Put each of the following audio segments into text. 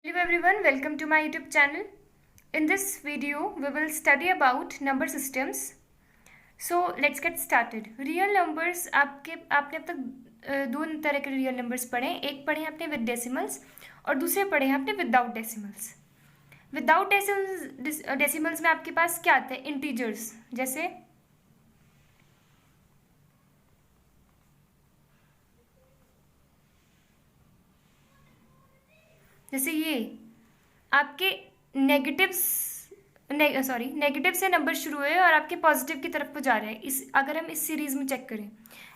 Hello everyone, welcome to my YouTube channel. In this video, we will study about number systems. So let's get started. Real numbers आपने अब तक दो तरह के real numbers पढ़े हैं. एक पढ़े हैं आपने विद डेसिमल्स और दूसरे पढ़े हैं आपने विदाउट डेसिमल्स. विदाउट डेसिमल्स में आपके पास क्या आते हैं? इंटीजर्स. जैसे ये आपके नेगेटिव से नंबर शुरू हुए और आपके पॉजिटिव की तरफ को जा रहे हैं. अगर हम इस सीरीज में चेक करें,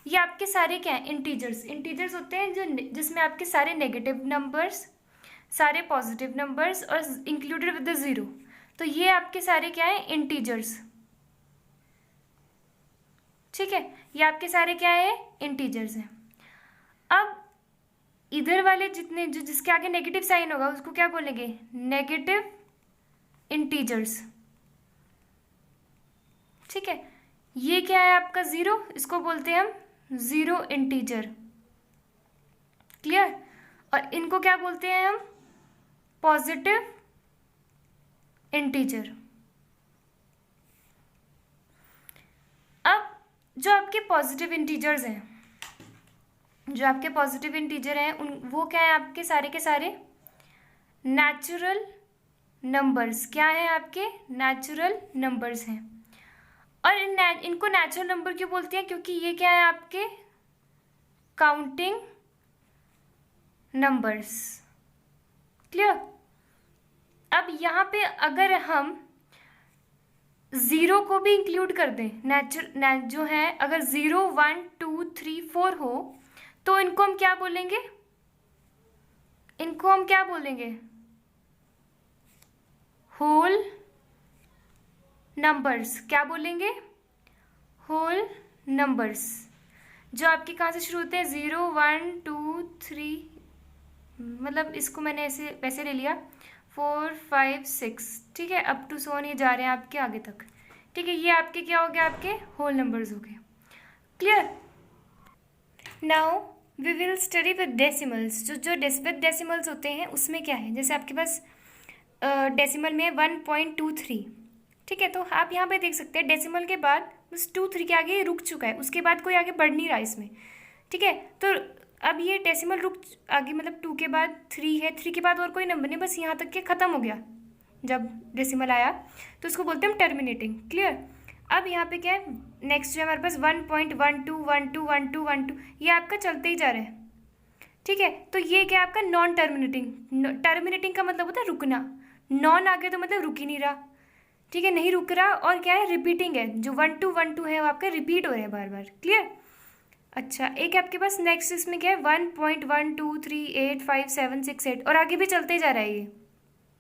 ये आपके सारे क्या हैं? इंटीजर्स होते हैं जिसमें आपके सारे नेगेटिव नंबर्स, सारे पॉजिटिव नंबर्स और इंक्लूडेड विद द ज़ीरो. तो ये आपके सारे क्या हैं? इंटीजर्स. ठीक है, ये आपके सारे क्या है? इंटीजर्स हैं. अब इधर वाले जितने जिसके आगे नेगेटिव साइन होगा उसको क्या बोलेंगे? Negative integers. ठीक है, ये क्या है आपका? ज़ीरो. इसको बोलते हैं हम ज़ीरो इंटीजर. क्लियर? और इनको क्या बोलते हैं हम? Positive integer. अब जो आपके पॉजिटिव इंटीजर्स हैं, वो क्या है? आपके सारे के सारे नेचुरल नंबर्स. क्या है? आपके नेचुरल नंबर्स हैं. और इनको नेचुरल नंबर क्यों बोलते हैं? क्योंकि ये क्या है? आपके काउंटिंग नंबर्स. क्लियर? अब यहाँ पे अगर हम ज़ीरो को भी इंक्लूड कर दें, जो है अगर 0 1 2 3 4 हो, तो इनको हम क्या बोलेंगे? Whole numbers. क्या बोलेंगे? Whole numbers. जो आपके कहाँ से शुरू होते हैं? 0 1 2 3, मतलब इसको मैंने ऐसे वैसे ले लिया, 4 5 6. ठीक है, अप टू सोन ये जा रहे हैं आपके आगे तक. ठीक है, ये आपके क्या हो गया? आपके होल नंबर्स हो गए. Clear? Now we will study with decimals. जो विद डेसिमल्स होते हैं उसमें क्या है? जैसे आपके पास डेसिमल में 1.23. ठीक है, तो आप यहाँ पे देख सकते हैं डेसिमल के बाद बस 2 3 के आगे रुक चुका है, उसके बाद कोई आगे बढ़ नहीं रहा इसमें. ठीक है, तो अब ये डेसिमल रुक आगे, मतलब 2 के बाद 3 है, 3 के बाद और कोई नंबर नहीं, बस यहाँ तक के ख़त्म हो गया. जब डेसिमल आया तो इसको बोलते हैं हम टर्मिनेटिंग. क्लियर? अब यहाँ पे क्या है? नेक्स्ट जो है हमारे पास 1.12 ये आपका चलते ही जा रहा है. ठीक है, तो ये क्या है? आपका नॉन टर्मिनेटिंग. टर्मिनेटिंग का मतलब होता है रुकना. नॉन आ गया तो मतलब रुक ही नहीं रहा. ठीक है, नहीं रुक रहा. और क्या है? रिपीटिंग है. जो 1 2 है वो आपका रिपीट हो रहे हैं बार बार. क्लियर? अच्छा, एक आपके पास नेक्स्ट इसमें क्या है? 1.12385768 और आगे भी चलते ही जा रहा है ये.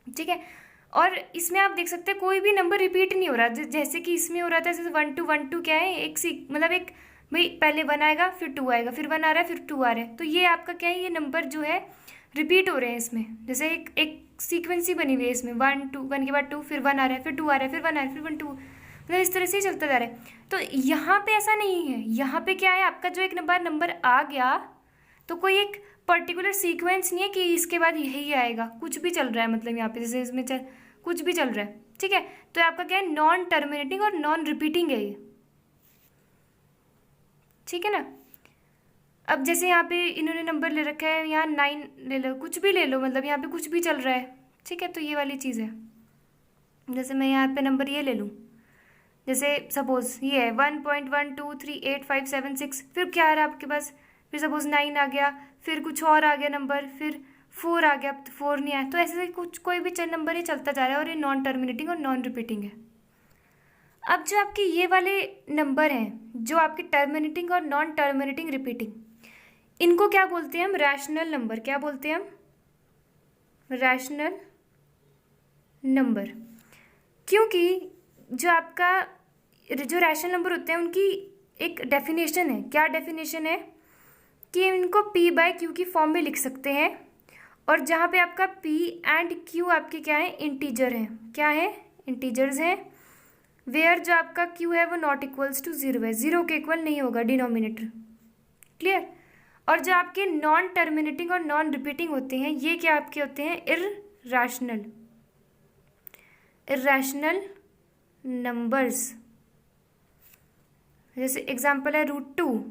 ठीक है, और इसमें आप देख सकते हैं कोई भी नंबर रिपीट नहीं हो रहा. जैसे कि इसमें हो रहा था, जैसे 1 2 क्या है? मतलब एक भाई पहले 1 आएगा, फिर 2 आएगा, फिर 1 आ रहा है, फिर 2 आ रहा है. तो ये आपका क्या है? ये नंबर जो है रिपीट हो रहे हैं इसमें. जैसे एक सीक्वेंसी बनी हुई है इसमें. 1 2 1 के बाद 2, फिर 1 आ रहा है, फिर 2 आ रहा है, फिर 1 आ रहा है, फिर 1 2, मतलब इस तरह से ही चलता जा रहा है. तो यहाँ पे ऐसा नहीं है. यहाँ पे क्या है? आपका जो एक नंबर आ गया तो कोई एक पर्टिकुलर सीक्वेंस नहीं है कि इसके बाद यही आएगा. कुछ भी चल रहा है, मतलब यहाँ पे जैसे इसमें कुछ भी चल रहा है. ठीक है, तो आपका क्या है? नॉन टर्मिनेटिंग और नॉन रिपीटिंग है ये. ठीक है ना? अब जैसे यहाँ पे इन्होंने नंबर ले रखा है, यहाँ 9 ले लो, कुछ भी ले लो, मतलब यहाँ पे कुछ भी चल रहा है. ठीक है, तो ये वाली चीज़ है. जैसे मैं यहाँ पे नंबर ये ले लूँ, जैसे सपोज ये है 1.123857 फिर क्या आ रहा है आपके पास? फिर सपोज 9 आ गया, फिर कुछ और आ गया नंबर, फिर 4 आ गया, अब तो 4 नहीं आया. तो ऐसे कोई भी नंबर ही चलता जा रहा है और ये नॉन टर्मिनेटिंग और नॉन रिपीटिंग है. अब जो आपके ये वाले नंबर हैं, जो आपके टर्मिनेटिंग और नॉन टर्मिनेटिंग रिपीटिंग, इनको क्या बोलते हैं हम? Rational number. क्या बोलते हैं हम? Rational number. क्योंकि जो रैशनल नंबर होते हैं उनकी एक डेफिनेशन है. क्या डेफिनेशन है? कि इनको P/Q की फॉर्म में लिख सकते हैं, और जहाँ पे आपका P एंड Q आपके क्या है? इंटीजर हैं. क्या है? इंटीजर्स हैं. वेयर जो आपका Q है वो नॉट इक्वल्स टू 0 है. 0 के इक्वल नहीं होगा डिनोमिनेटर. क्लियर? और जो आपके नॉन टर्मिनेटिंग और नॉन रिपीटिंग होते हैं, ये क्या आपके होते हैं? इर्रेशनल नंबर्स, जैसे एग्जांपल है √2,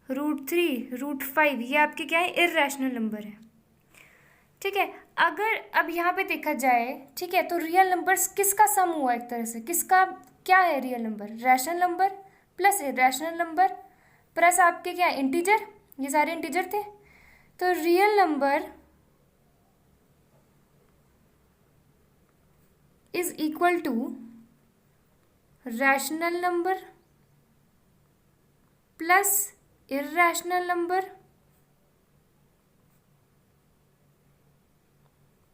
√3, √5, ये आपके क्या है, इर्रेशनल नंबर है। ठीक है, अगर अब यहाँ पे देखा जाए, ठीक है, तो रियल नंबर्स किसका सम हुआ एक तरह से, किसका क्या है real number, rational number plus irrational number plus आपके क्या इंटीजर, ये सारे इंटीजर थे। तो real number is equal to rational number plus irrational number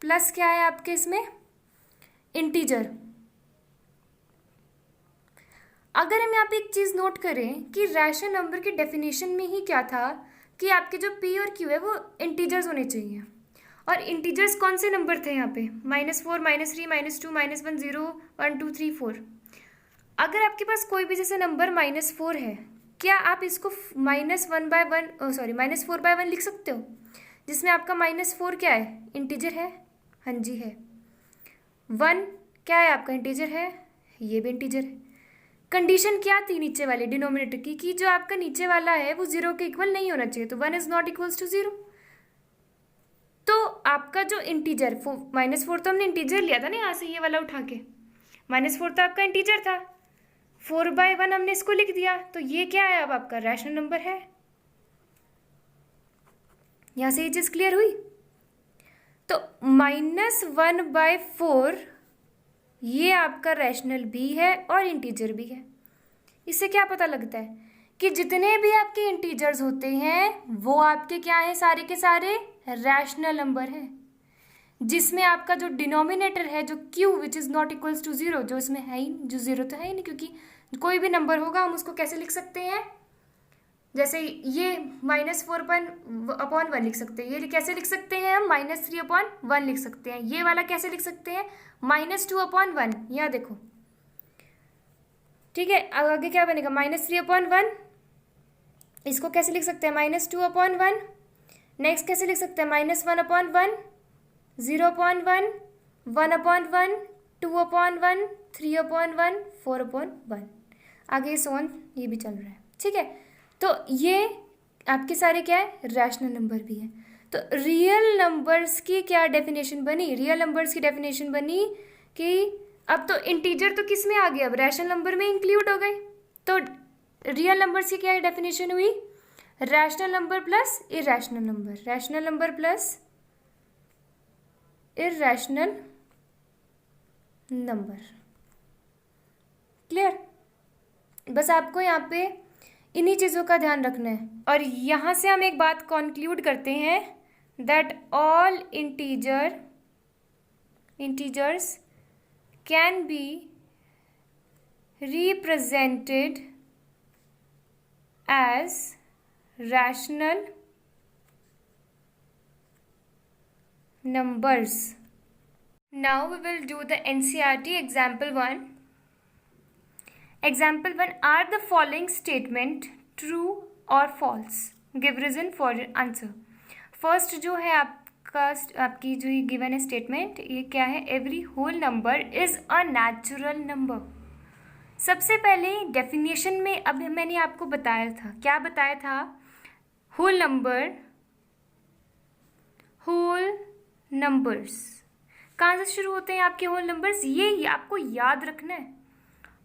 plus क्या है आपके इसमें इंटीजर। अगर हम यहाँ पे एक चीज़ नोट करें कि रैशनल नंबर की डेफिनेशन में ही क्या था कि आपके जो पी और क्यू है वो इंटीजर्स होने चाहिए, और इंटीजर्स कौन से नंबर थे यहाँ पे, -4, -3, -2, -1, 0, 1, 2, 3, 4। अगर आपके पास कोई भी जैसे नंबर -4 है, क्या आप इसको -4/1 लिख सकते हो, जिसमें आपका -4 क्या है, इंटीजर है, हाँ जी है। 1 क्या है आपका, इंटीजर है, ये भी इंटीजर है। कंडीशन क्या थी नीचे वाले डिनोमिनेटर की, कि जो आपका नीचे वाला है वो 0 के इक्वल नहीं होना चाहिए, तो 1 इज नॉट इक्वल्स टू 0। तो आपका जो इंटीजर -4 तो हमने इंटीजर लिया था ना यहाँ से, ये वाला उठा के, -4 तो आपका इंटीजर था, 4/1 हमने इसको लिख दिया, तो ये क्या है अब आपका रैशनल नंबर है। यहाँ से ये चीज़ क्लियर हुई। तो -1/4 ये आपका रैशनल भी है और इंटीजर भी है। इससे क्या पता लगता है कि जितने भी आपके इंटीजर्स होते हैं वो आपके क्या हैं, सारे के सारे रैशनल नंबर हैं, जिसमें आपका जो डिनोमिनेटर है जो q which is not equals to 0, जो इसमें है ही, जो 0 तो है ही नहीं, क्योंकि कोई भी नंबर होगा हम उसको कैसे लिख सकते हैं, जैसे ये -4/1 लिख सकते हैं, ये कैसे लिख सकते हैं हम, -3/1 लिख सकते हैं, ये वाला कैसे लिख सकते हैं, -2/1, यहाँ देखो, ठीक है। आगे क्या बनेगा, -3/1, इसको कैसे लिख सकते हैं, -2/1, नेक्स्ट कैसे लिख सकते हैं, -1/1, 0/1, 1/1, 2/1, 3/1, 4/1, आगे सोन ये भी चल रहा है, ठीक है। तो ये आपके सारे क्या है, रैशनल नंबर भी है। तो रियल नंबर्स की क्या डेफिनेशन बनी, रियल नंबर्स की डेफिनेशन बनी कि अब तो इंटीजर तो किस में आ गया, अब रैशनल नंबर में इंक्लूड हो गए। तो रियल नंबर्स की क्या डेफिनेशन हुई, rational number plus irrational number, rational number plus irrational number. Clear, बस आपको यहाँ पे इन्हीं चीज़ों का ध्यान रखना है। और यहाँ से हम एक बात कॉन्क्लूड करते हैं that all integers can be represented as rational numbers. Now we will do the NCERT example 1. Example 1, are the following statement true or false? Give reason for your answer. First जो है आपकी जो ये given है statement, ये क्या है, every whole number is a natural number. सबसे पहले डेफिनेशन में अब मैंने आपको बताया था, क्या बताया था, होल नंबर्स कहाँ से शुरू होते हैं आपके होल नंबर्स, ये आपको याद रखना है।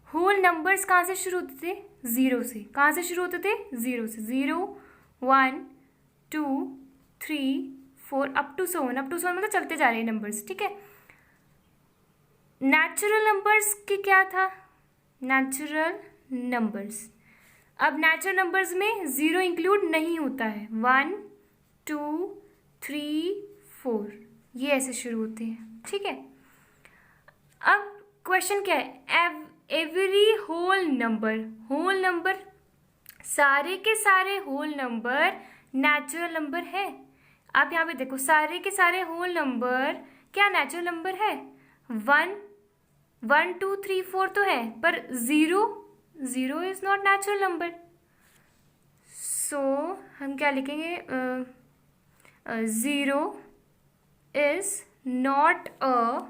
होल नंबर्स कहाँ से शुरू होते थे, 0 से। कहाँ से शुरू होते थे, 0 से। 0, 1, 2, 3, 4 अप टू सो मतलब चलते जा रहे हैं नंबर्स, ठीक है। नेचुरल नंबर्स की क्या था, नेचुरल नंबर्स, अब नेचुरल नंबर्स में 0 इंक्लूड नहीं होता है, 1, 2, 3, 4 ये ऐसे शुरू होते हैं, ठीक है। अब क्वेश्चन क्या है, एवरी होल नंबर सारे के सारे होल नंबर नेचुरल नंबर है। आप यहाँ पे देखो, सारे के सारे होल नंबर क्या नेचुरल नंबर है, 1, 2, 3, 4 तो है, पर 0 इज नॉट नेचुरल नंबर। सो हम क्या लिखेंगे, 0 is not a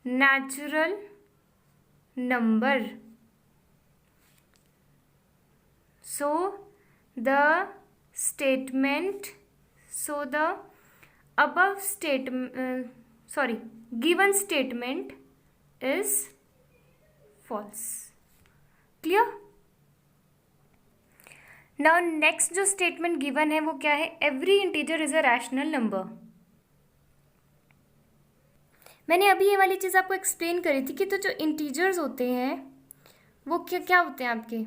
natural number. So the given statement is false. Clear? Now next जो statement given है वो क्या है? Every integer is a rational number. मैंने अभी ये वाली चीज़ आपको एक्सप्लेन करी थी कि तो जो इंटीजर्स होते हैं वो क्या क्या होते हैं आपके,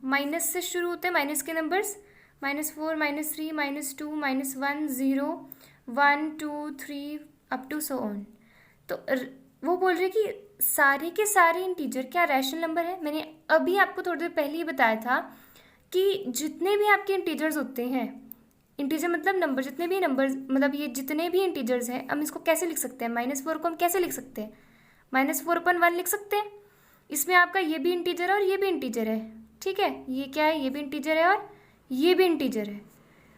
माइनस से शुरू होते हैं, माइनस के numbers, -4, -3, -2, -1, 0, 1, 2, 3 up to so on. तो वो बोल रहे कि सारे के सारे इंटीजर क्या रैशनल नंबर है. मैंने अभी आपको थोड़ी देर पहले ही बताया था कि जितने भी आपके इंटीजर्स होते हैं, इंटीजर मतलब नंबर, जितने भी नंबर मतलब ये जितने भी इंटीजर्स हैं, हम इसको कैसे लिख सकते हैं, -4 को हम कैसे लिख सकते हैं, -4/1 लिख सकते हैं. इसमें आपका ये भी इंटीजर है और ये भी इंटीजर है. ठीक है, ये क्या है, ये भी इंटीजर है और ये भी इंटीजर है.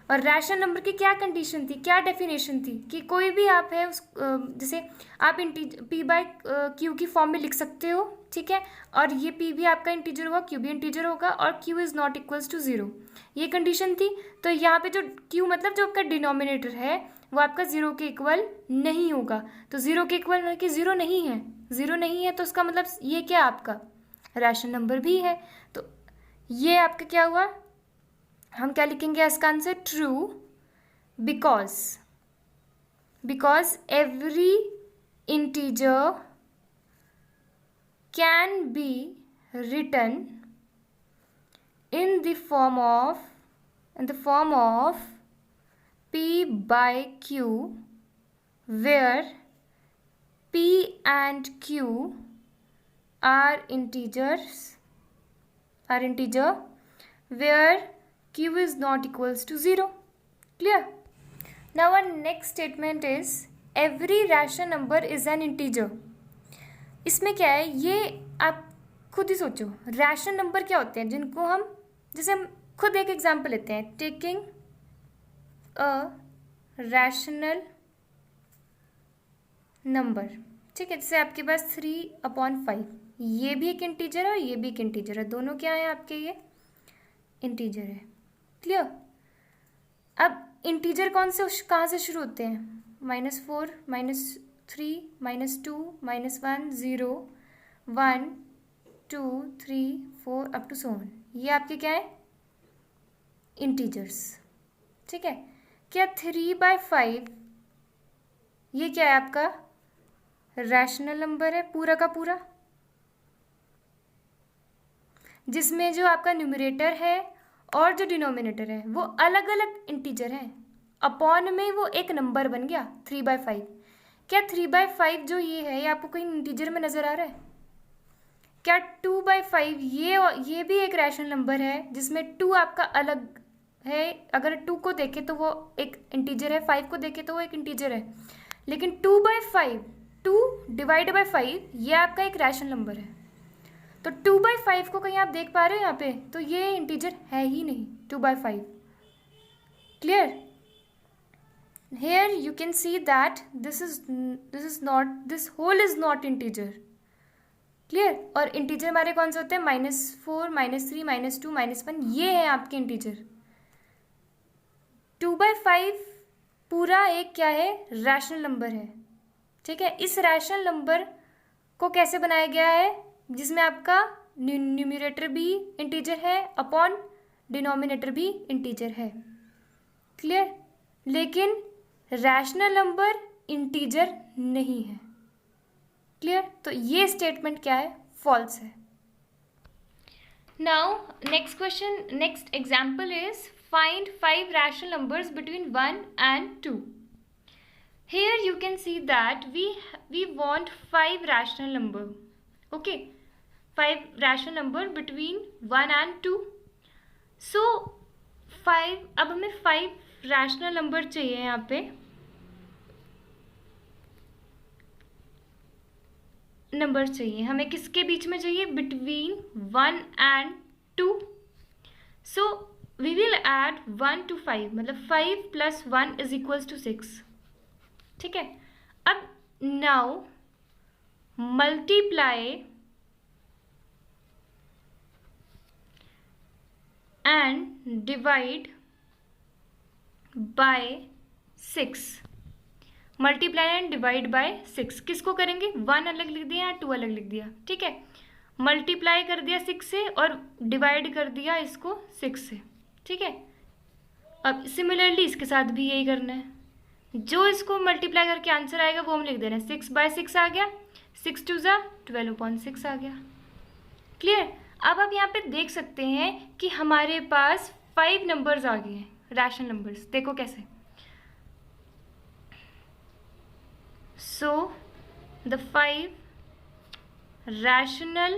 और रैशनल नंबर की क्या कंडीशन थी, क्या डेफिनेशन थी कि कोई भी आप है उस जैसे आप p/q की फॉर्म में लिख सकते हो. ठीक है, और ये p भी आपका इंटीजर होगा, q भी इंटीजर होगा और q is not equals to 0. ये कंडीशन थी. तो यहाँ पे जो q मतलब जो आपका डिनोमिनेटर है वो आपका 0 के इक्वल नहीं होगा. तो 0 के इक्वल मतलब कि 0 नहीं है, 0 नहीं है तो उसका मतलब ये क्या आपका रैशनल नंबर भी है. तो ये आपका क्या हुआ, हम क्या लिखेंगे इसका answer, true, because every integer can be written in the form of p/q where p and q are integer where q is not equals to 0. Clear? Now our next statement is every rational number is an integer. इसमें क्या है, ये आप खुद ही सोचो. Rational number क्या होते हैं जिनको हम, जैसे हम खुद एक एग्जांपल लेते हैं, टेकिंग अ रैशनल नंबर. ठीक है, जैसे आपके पास 3/5, ये भी एक इंटीजर है और ये भी एक इंटीजर है, दोनों क्या है आपके, ये इंटीजर है. क्लियर? अब इंटीजर कौन से कहाँ से शुरू होते हैं, -4, -3, -2, -1, 0, 1, 2, 3, 4 अप टू सो ऑन. ये आपके क्या है, इंटीजर्स. ठीक है, क्या 3/5 ये क्या है आपका रैशनल नंबर है, पूरा का पूरा, जिसमें जो आपका न्यूमरेटर है और जो डिनोमिनेटर है वो अलग अलग इंटीजर है, अपॉन में वो एक नंबर बन गया 3/5. क्या 3/5 जो ये है ये आपको कहीं इंटीजर में नज़र आ रहा है? क्या 2/5 ये भी एक रैशनल नंबर है जिसमें 2 आपका अलग है. अगर 2 को देखें तो वो एक इंटीजर है, 5 को देखें तो वो एक इंटीजर है, लेकिन 2/5, 2 डिवाइड बाई 5 ये आपका एक रैशनल नंबर है. तो 2/5 को कहीं आप देख पा रहे हो यहाँ पे, तो ये इंटीजर है ही नहीं 2/5. Clear? Here you can see that this whole is not integer. Clear? और इंटीजर हमारे कौन से होते हैं, -4, -3, -2, -1, ये है आपके इंटीजर. 2/5 पूरा एक क्या है, रैशनल नंबर है. ठीक है, इस रैशनल नंबर को कैसे बनाया गया है, जिसमें आपका न्यूमरेटर भी इंटीजर है अपॉन डिनोमिनेटर भी इंटीजर है. क्लियर? लेकिन रैशनल नंबर इंटीजर नहीं है. क्लियर? तो ये स्टेटमेंट क्या है, फॉल्स है. Now next example is find 5 rational numbers between 1 and 2. Here you can see that we want 5 rational number. Okay, 5 rational number between 1 and 2. So 5, अब हमें 5 रैशनल नंबर चाहिए. यहाँ पे नंबर चाहिए हमें, किसके बीच में चाहिए, between 1 and 2. So we will add 1 to 5, मतलब 5 + 1 = 6. ठीक है। अब now multiply and divide by 6। Multiply and divide by 6 किसको करेंगे, 1 अलग लिख दिया या 2 अलग लिख दिया, ठीक है। मल्टीप्लाई कर दिया 6 से और डिवाइड कर दिया इसको 6 से, ठीक है। अब सिमिलरली इसके साथ भी यही करना है, जो इसको मल्टीप्लाई करके आंसर आएगा वो हम लिख दे रहे हैं। 6/6 आ गया, 6 2 ज़ा 12/6 आ गया। क्लियर। अब आप यहाँ पे देख सकते हैं कि हमारे पास 5 नंबर्स आ गए हैं, रैशनल नंबर्स। देखो कैसे। So the 5 rational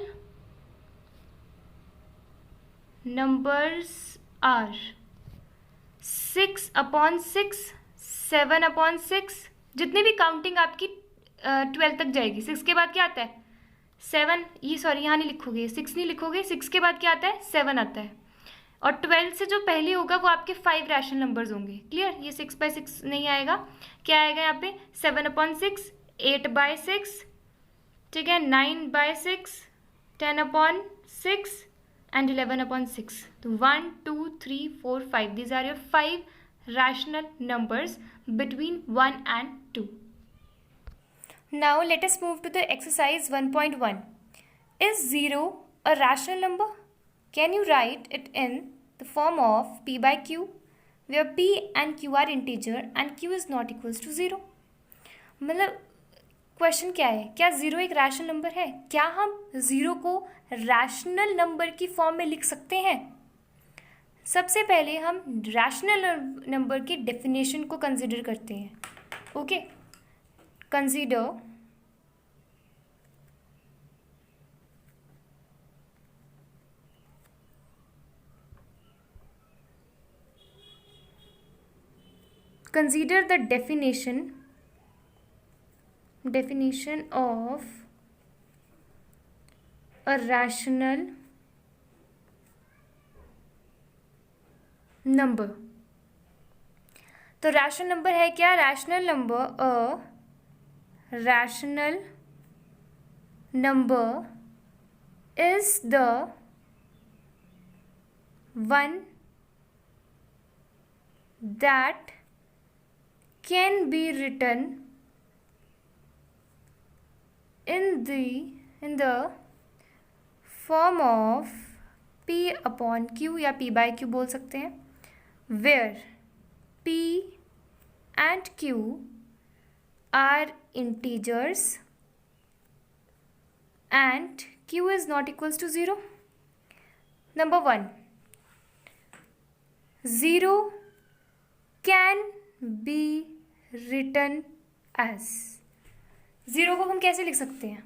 numbers are 6/6, 7/6, जितनी भी काउंटिंग आपकी 12 तक जाएगी। 6 के बाद क्या आता है, 7, ये सॉरी यहाँ नहीं लिखोगे, 6 नहीं लिखोगे, 6 के बाद क्या आता है, 7 आता है। और 12 से जो पहले होगा वो आपके 5 रैशनल नंबर्स होंगे। क्लियर। ये 6/6 नहीं आएगा, क्या आएगा यहाँ पे, 7/6, 8/6, ठीक है, 9/6, 10/6 एंड 11/6। तो 1 2 3 4 5, these are your 5 rational numbers between 1 and 2. Now let us move to the exercise 1.1. Is 0 a rational number? Can you write it in the form of p by q, where p and q are integer and q is not equals to 0? मतलब question क्या है, क्या 0 एक rational number है? क्या हम 0 को rational number की फॉर्म में लिख सकते हैं? सबसे पहले हम रैशनल नंबर की डेफिनेशन को कंसिडर करते हैं। Okay, consider the definition of a rational number। तो रैशनल नंबर है क्या, rational number, a rational number is the one that can be written in the form of p/q या p by q बोल सकते हैं, where p and q are integers and q is not equals to 0. Number 1, 0 can be written as। 0 को हम कैसे लिख सकते हैं?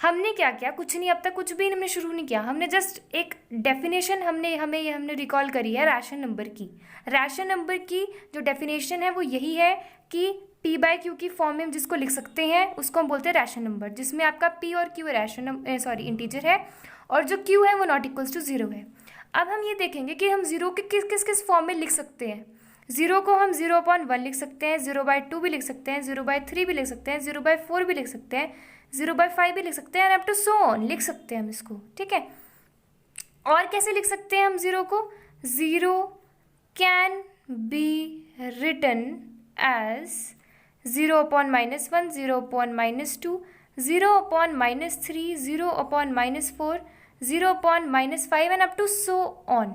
हमने क्या किया, कुछ नहीं, अब तक कुछ भी हमने शुरू नहीं किया, हमने जस्ट एक डेफिनेशन हमने रिकॉल करी है रैशनल नंबर की। रैशनल नंबर की जो डेफिनेशन है वो यही है कि p बाय q की फॉर्म में हम जिसको लिख सकते हैं उसको हम बोलते हैं रैशनल नंबर, जिसमें आपका p और q रैशनल इंटीजर है और जो q है वो नॉट इक्वल्स टू 0 है। अब हम ये देखेंगे कि हम 0 के किस किस फॉर्म में लिख सकते हैं। 0 को हम 0/1 लिख सकते हैं, 0/2 भी लिख सकते हैं, 0/3 भी लिख सकते हैं, 0/4 भी लिख सकते हैं, 0/5 भी लिख सकते हैं, अप टू सो ऑन लिख सकते हैं हम इसको, ठीक है। और कैसे लिख सकते हैं हम 0 को, 0 can be written as 0/-1, 0/-2, 0/-3, 0/-4, 0/-5 and up to so on.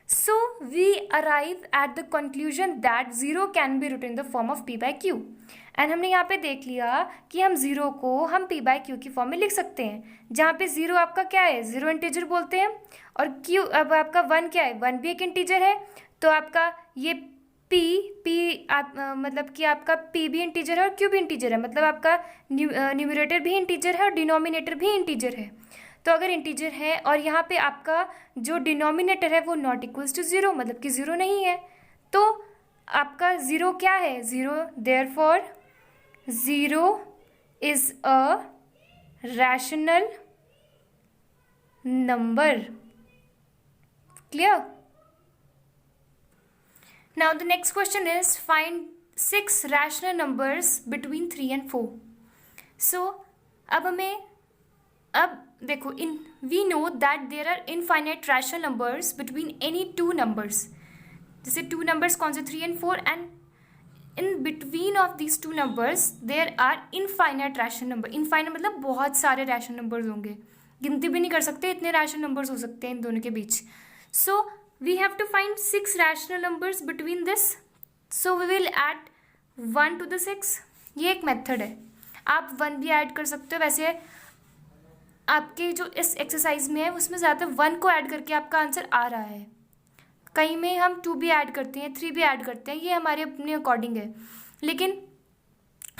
So we arrive at the conclusion that 0 can be written in the form of p by q. And हमने यहाँ पे देख लिया कि हम 0 को हम p by q की फॉर्म में लिख सकते हैं, जहाँ पे 0 आपका क्या है, 0 इंटीजर बोलते हैं, और q अब आपका 1 क्या है, 1 भी एक इंटीजर है। तो आपका ये मतलब कि आपका p भी इंटीजर है और q भी इंटीजर है, मतलब आपका न्यूमरेटर भी इंटीजर है और डिनोमिनेटर भी इंटीजर है। तो अगर इंटीजर है और यहाँ पे आपका जो डिनोमिनेटर है वो नॉट इक्वल्स टू 0, मतलब कि 0 नहीं है, तो आपका 0 क्या है, 0, therefore 0 is a rational number. Clear? Now the next question is find 6 rational numbers between 3 and 4. So अब देखो, we know that there are infinite rational numbers between any two numbers. जैसे टू नंबर्स कौन से, 3 and 4, and in between of these two numbers there are infinite rational number. Infinite मतलब बहुत सारे rational numbers होंगे, गिनती भी नहीं कर सकते, इतने रैशनल नंबर्स हो सकते हैं इन दोनों के बीच. So we have to find 6 rational numbers between this. So we will add 1 to the 6. ये एक मेथड है, आप 1 भी ऐड कर सकते हो. वैसे आपके जो इस एक्सरसाइज में है उसमें ज़्यादातर 1 को ऐड करके आपका आंसर आ रहा है. कहीं में हम 2 भी ऐड करते हैं, 3 भी ऐड करते हैं, ये हमारे अपने अकॉर्डिंग है, लेकिन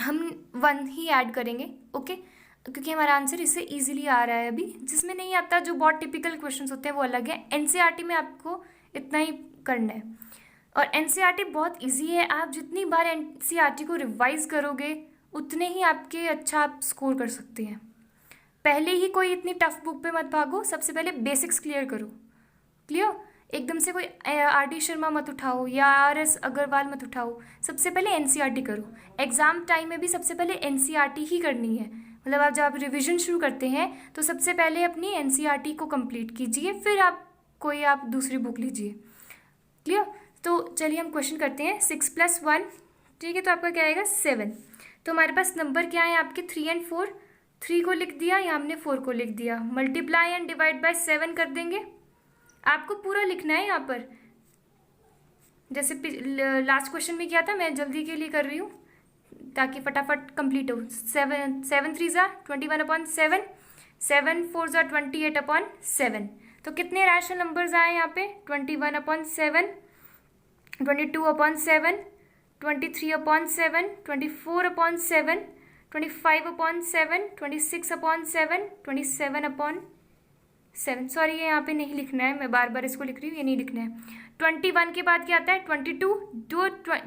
हम 1 ही ऐड करेंगे. ओके, क्योंकि हमारा आंसर इससे इजीली आ रहा है. अभी जिसमें नहीं आता, जो बहुत टिपिकल क्वेश्चंस होते हैं वो अलग है. एनसीईआरटी में आपको इतना ही करना है, और एनसीईआरटी बहुत इजी है. आप जितनी बार एनसीईआरटी को रिवाइज करोगे उतने ही आपके अच्छा आप स्कोर कर सकते हैं. पहले ही कोई इतनी टफ बुक पे मत भागो, सबसे पहले बेसिक्स क्लियर करो. क्लियर, एकदम से कोई आर.डी. शर्मा मत उठाओ या आर.एस. अग्रवाल मत उठाओ. सबसे पहले एनसीईआरटी करो. एग्ज़ाम टाइम में भी सबसे पहले एनसीईआरटी ही करनी है. मतलब आप जब रिवीजन शुरू करते हैं तो सबसे पहले अपनी एनसीईआरटी को कंप्लीट कीजिए, फिर आप दूसरी बुक लीजिए. क्लियर, तो चलिए हम क्वेश्चन करते हैं. 6 + 1, ठीक है, तो आपका क्या आएगा 7. तो हमारे पास नंबर क्या है आपके 3 and 4. 3 को लिख दिया या हमने 4 को लिख दिया. मल्टीप्लाई एंड डिवाइड बाय 7 कर देंगे. आपको पूरा लिखना है यहाँ पर, जैसे लास्ट क्वेश्चन में किया था. मैं जल्दी के लिए कर रही हूँ ताकि फटाफट कंप्लीट हो. 7 3 ज़ा 21/7, 7 4 ज़ा 28/7. तो कितने रैशनल नंबर्स आए यहाँ पे, 21/7, 22/7, 23/7, 24/7, 25/7, 26/7, 27/7. सॉरी, ये यहाँ पे नहीं लिखना है, मैं बार बार इसको लिख रही हूँ, ये नहीं लिखना है. 21 के बाद क्या आता है 22.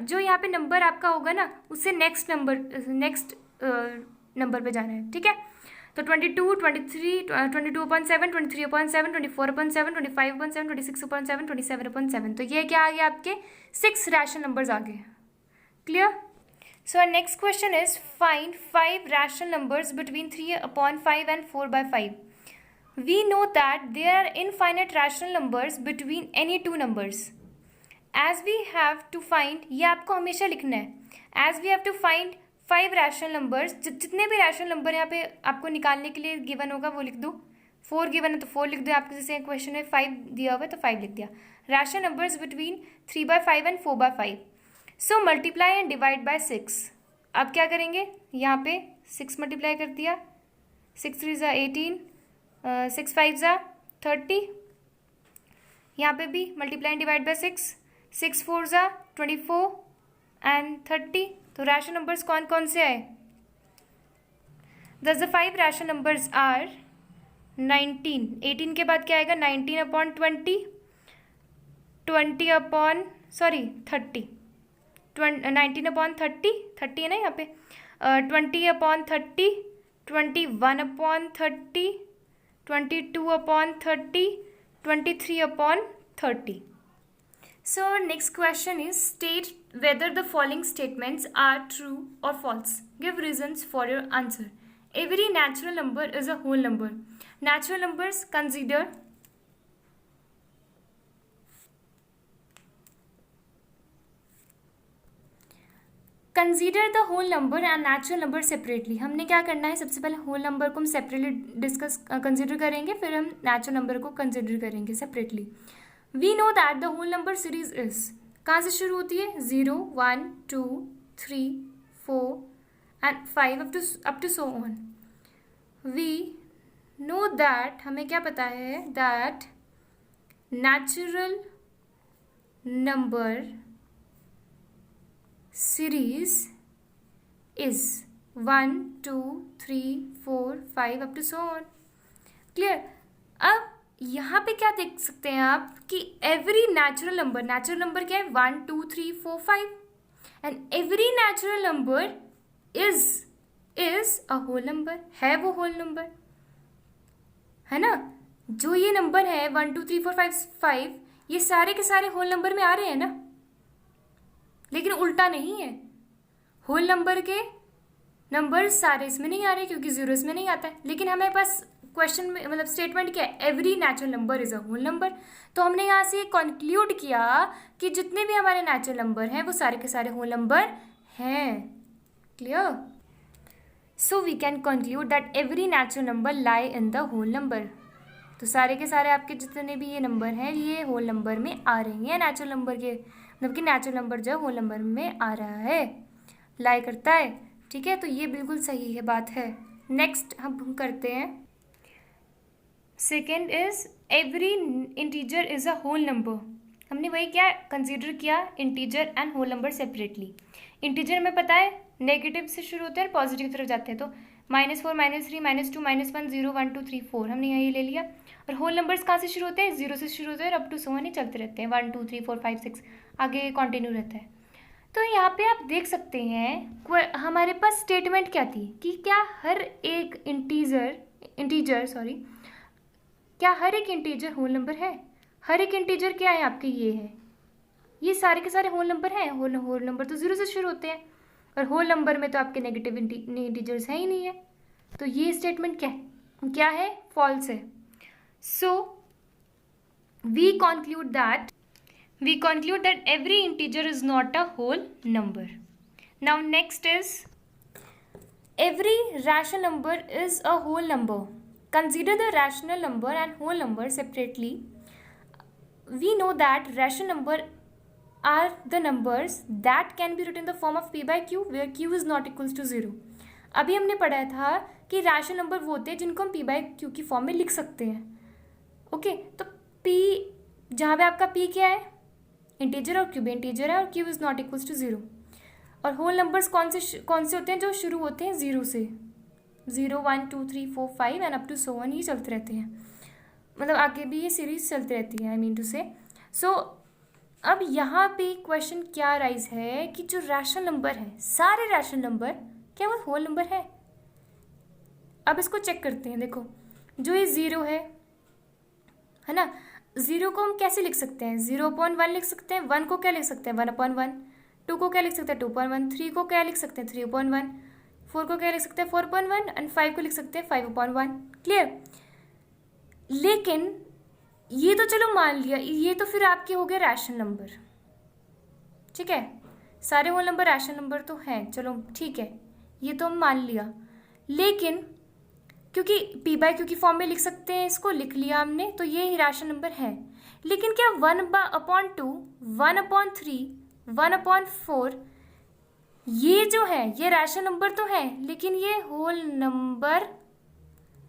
जो यहाँ पे नंबर आपका होगा ना, उससे नेक्स्ट नंबर पे जाना है. ठीक है, तो 22, 23, 22/7, 23/7, 24/7, 25/7, 26/7, 27/7. तो ये क्या आ गया आपके 6 रैशनल नंबर्स आ गए. Clear. So our next question is find 5 rational numbers between 3/5 and 4/5. We know that there are infinite rational numbers between any two numbers. As we have to find, ये आपको हमेशा लिखना है. As we have to find 5 rational numbers, जितने भी rational number यहाँ पे आपको निकालने के लिए गिवन होगा वो लिख दो. 4 गिवन है तो 4 लिख दो. आपके जैसे क्वेश्चन में 5 दिया हुआ है तो 5 लिख दिया. Rational numbers between 3/5 and 4/5. So multiply and divide by 6. अब क्या करेंगे, यहाँ पे 6 मल्टीप्लाई कर दिया. 6 3 ज़ा 18, 6 5 ज़ा 30. यहाँ पे भी मल्टीप्लाई एंड डिवाइड बाय 6. 6 4 ज़ा 24 एंड 30. तो रैशनल नंबर्स कौन कौन से आए. दस द 5 रैशनल नंबर्स आर 19. 18 के बाद क्या आएगा 19/20, 30. 19/30, 30 है ना यहाँ पे. 20/30, 21/30, 22/30, 23/30. So next question is state whether the following statements are true or false. Give reasons for your answer. Every natural number is a whole number. Natural numbers consider the whole number and natural number separately. हमने क्या करना है, सबसे पहले whole number को हम separately consider करेंगे, फिर हम नेचुरल नंबर को कंसिडर करेंगे separately. We know that the whole number series is, कहाँ से शुरू होती है 0 1 2 3 4 and 5 up to so on. We know that, हमें क्या पता है, that natural number series is 1 2 3 4 5 up to so on. Clear. अब यहाँ पे क्या देख सकते हैं आप कि every natural number क्या है 1 2 3 4 5 and every natural number is a whole number. है वो whole number, है ना. जो ये नंबर है 1 2 3 4 5 ये सारे के सारे whole number में आ रहे हैं ना, लेकिन उल्टा नहीं है. होल नंबर के नंबर सारे इसमें नहीं आ रहे क्योंकि जीरो इसमें नहीं आता है, लेकिन हमें पास क्वेश्चन में मतलब स्टेटमेंट क्या है, every natural number is a whole number. तो हमने यहाँ से कंक्लूड किया कि जितने भी हमारे नेचुरल नंबर हैं वो सारे के सारे होल नंबर हैं। Clear? So we can conclude that every natural number lie in the whole number. तो सारे के सारे आपके जितने भी ये नंबर हैं ये होल नंबर में आ रहे हैं, नेचुरल नंबर के मतलब कि नेचुरल नंबर जो होल नंबर में आ रहा है, लाई करता है। ठीक है, तो ये बिल्कुल सही है, बात है। नेक्स्ट हम करते हैं, second is every integer is a whole number. हमने वही क्या कंसीडर किया, integer and whole number separately. Integer में पता है नेगेटिव से शुरू होते हैं और पॉजिटिव की तरफ जाते हैं, तो -4 -3 -2 -1 0 1 2 3 4 हमने यही ले लिया। और होल नंबर्स कहाँ से शुरू होते हैं, जीरो से शुरू होते हैं और अप टू सो ही चलते रहते हैं, 1 2 3 4 5 6 आगे कंटिन्यू रहता है। तो यहाँ पे आप देख सकते हैं हमारे पास स्टेटमेंट क्या थी कि क्या हर एक क्या हर एक इंटीजर होल नंबर है। हर एक इंटीजर क्या है आपके, ये है, ये सारे के सारे होल नंबर हैं। होल नंबर तो जीरो से शुरू होते हैं और होल नंबर में तो आपके नेगेटिव इंटीजर्स है ही नहीं है। तो ये स्टेटमेंट क्या है, फॉल्स है। So we conclude that every integer is not a whole number. Now next is every rational number is a whole number. Consider the rational number and whole number separately. We know that rational number are the numbers that can be written in the form of p by q where q is not equals to 0. अभी हमने पढ़ा था कि rational number वो होते हैं जिनको हम p by q की फॉर्म में लिख सकते हैं। ओके, तो p जहाँ पे आपका p क्या है, इंटीजर, और q भी इंटीजर है और q is not equals to 0। और होल नंबर्स कौन से होते हैं, जो शुरू होते हैं जीरो से, 0 1 2 3 4 5 and up to so on, ये चलते रहते हैं, मतलब आगे भी ये सीरीज चलती रहती है, आई मीन टू से। सो अब यहाँ पे क्वेश्चन क्या राइज है कि जो रैशनल नंबर है, सारे रैशनल नंबर क्या वो होल नंबर है। अब इसको चेक करते हैं। देखो, जो ये जीरो है ना, जीरो को हम कैसे लिख सकते हैं, 0/1 लिख सकते हैं। 1 को क्या लिख सकते हैं, 1/1। 2 को क्या लिख सकते हैं, 2/1। 3 को क्या लिख सकते हैं, 3/1। 4 को क्या लिख सकते हैं, 4/1 एंड 5 को लिख सकते हैं 5/1। क्लियर? लेकिन ये तो चलो मान लिया, ये तो फिर आपके हो गए रैशनल नंबर। ठीक है, सारे होल नंबर रैशनल नंबर तो हैं, चलो ठीक है, ये तो हम मान लिया। लेकिन क्योंकि p by q की फॉर्म में लिख सकते हैं, इसको लिख लिया हमने, तो ये ही रैशनल नंबर है। लेकिन क्या 1/2 1/3 1/4 ये जो है ये रैशनल नंबर तो है, लेकिन ये होल नंबर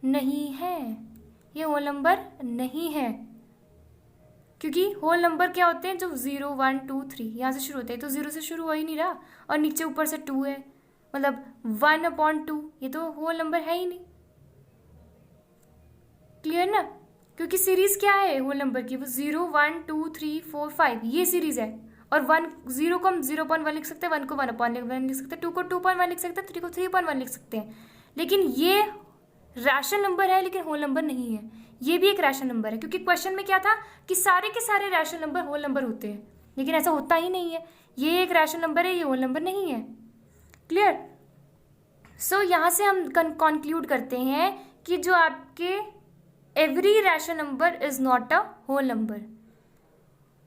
नहीं है, ये होल नंबर नहीं है। क्योंकि होल नंबर क्या होते हैं, जो 0 1 2 3 यहाँ से शुरू होते हैं, तो 0 से शुरू हो ही नहीं रहा, और नीचे ऊपर से 2 है, मतलब 1/2, ये तो होल नंबर है ही नहीं। क्लियर ना? क्योंकि सीरीज क्या है होल नंबर की, वो 0 1 2 3 4 5 ये सीरीज है। और 0 को हम 0.1 लिख सकते हैं, 1 को 1/1 लिख सकते हैं, 2 को 2.1 लिख सकते हैं, 3 को 3.1 लिख सकते हैं। लेकिन ये रैशनल नंबर है, लेकिन होल नंबर नहीं है। ये भी एक रैशनल नंबर है, क्योंकि क्वेश्चन में क्या था कि सारे के सारे रैशनल नंबर होल नंबर होते हैं, लेकिन ऐसा होता ही नहीं है। ये एक रैशनल नंबर है, ये होल नंबर नहीं है। क्लियर? सो यहाँ से हम कंक्लूड करते हैं कि जो आपके every rational number is not a whole number.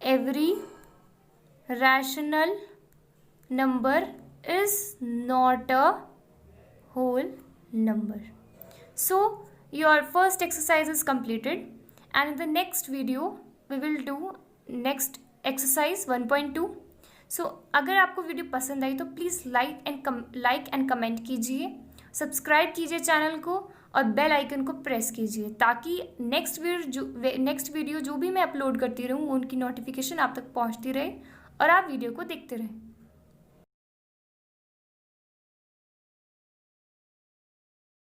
Every rational number is not a whole number. So your first exercise is completed, and in the next video we will do next exercise 1.2. So अगर आपको video पसंद आई तो please like and comment कीजिए, subscribe कीजिए channel को और bell icon को press कीजिए, ताकि नेक्स्ट वीडियो जो भी मैं अपलोड करती रहूँ उनकी नोटिफिकेशन आप तक पहुँचती रहे और आप वीडियो को देखते रहें।